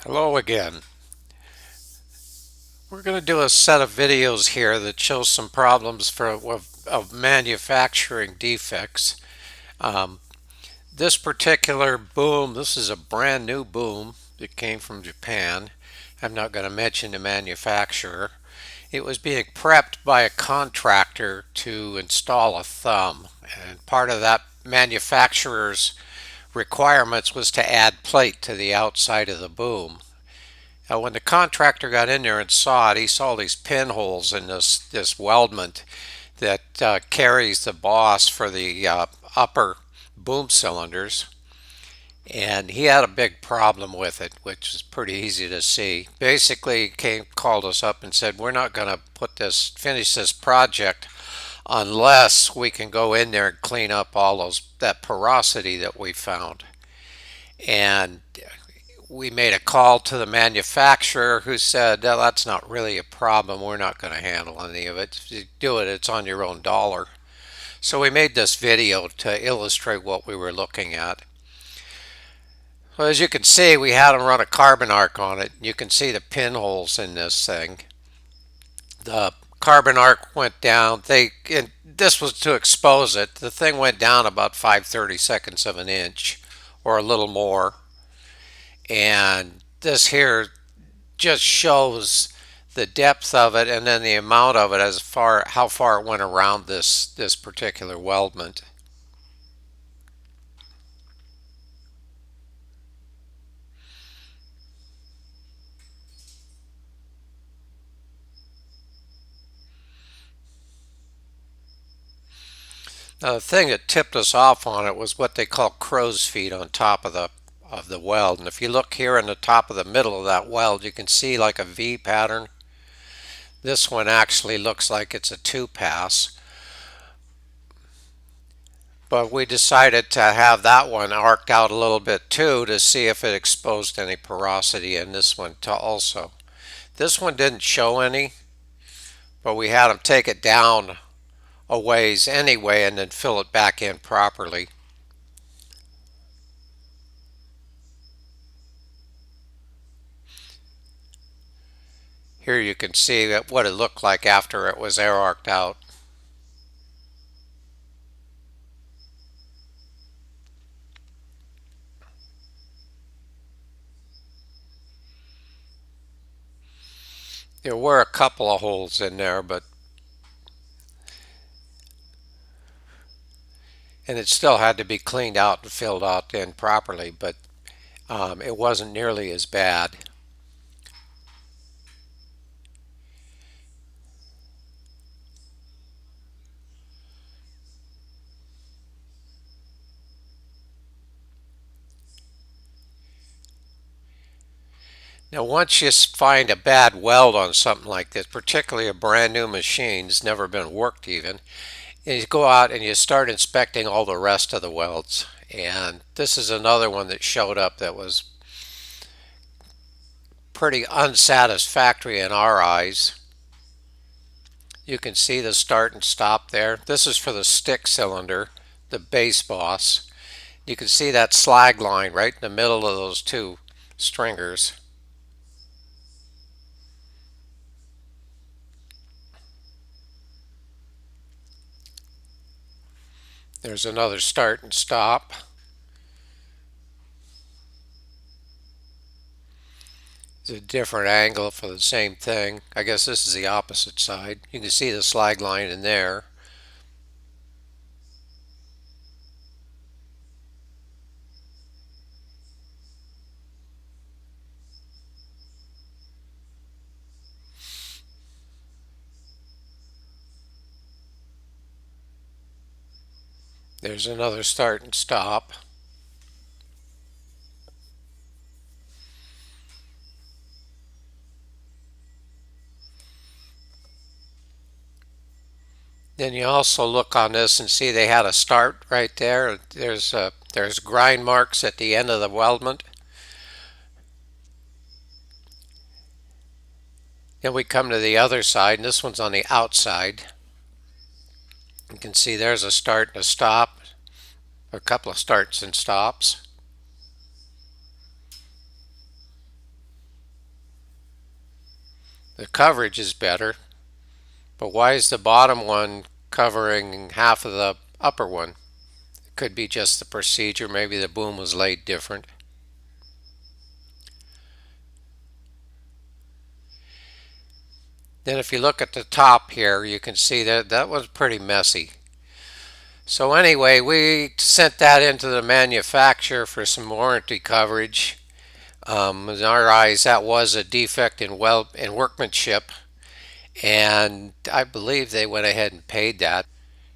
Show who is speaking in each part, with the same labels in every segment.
Speaker 1: Hello again. We're going to do a set of videos here that shows some problems of manufacturing defects. Um, this particular boom, this is a brand new boom that came from Japan. I'm not going to mention the manufacturer. It was being prepped by a contractor to install a thumb, and part of that manufacturer's requirements was to add plate to the outside of the boom. When the contractor got in there and saw it, he saw these pinholes in this weldment that carries the boss for the upper boom cylinders, and he had a big problem with it, which is pretty easy to see. Basically, he called us up and said, "We're not going to finish this project unless we can go in there and clean up all that porosity that we found." And we made a call to the manufacturer who said, "No, that's not really a problem. We're not going to handle any of it. If you do it, it's on your own dollar." So we made this video to illustrate what we were looking at. So as you can see, we had them run a carbon arc on it. You can see the pinholes in this thing. The carbon arc went down. And this was to expose it. The thing went down about 5/32 of an inch or a little more. And this here just shows the depth of it and then the amount of it as far how far it went around this particular weldment. Now the thing that tipped us off on it was what they call crow's feet on top of the weld. And if you look here in the top of the middle of that weld, you can see like a V pattern. This one actually looks like it's a two pass. But we decided to have that one arced out a little bit too to see if it exposed any porosity in this one also. This one didn't show any, but we had them take it down a ways anyway and then fill it back in properly. Here you can see what it looked like after it was air arced out. There were a couple of holes in there, and it still had to be cleaned out and filled out in properly, but it wasn't nearly as bad. Now, once you find a bad weld on something like this, particularly a brand new machine, it's never been worked even, and you go out and you start inspecting all the rest of the welds. And this is another one that showed up that was pretty unsatisfactory in our eyes. You can see the start and stop there. This is for the stick cylinder, the base boss. You can see that slag line right in the middle of those two stringers. There's another start and stop. It's a different angle for the same thing. I guess this is the opposite side. You can see the slag line in there. There's another start and stop. Then you also look on this and see they had a start right there. There's grind marks at the end of the weldment. Then we come to the other side, and this one's on the outside. You can see there's a start and a stop, a couple of starts and stops. The coverage is better, but why is the bottom one covering half of the upper one? It could be just the procedure. Maybe the boom was laid different. Then if you look at the top here, you can see that that was pretty messy. So anyway, we sent that into the manufacturer for some warranty coverage. In our eyes, that was a defect in workmanship, and I believe they went ahead and paid that.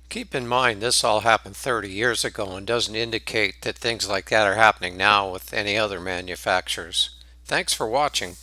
Speaker 1: Keep in mind, this all happened 30 years ago and doesn't indicate that things like that are happening now with any other manufacturers. Thanks for watching.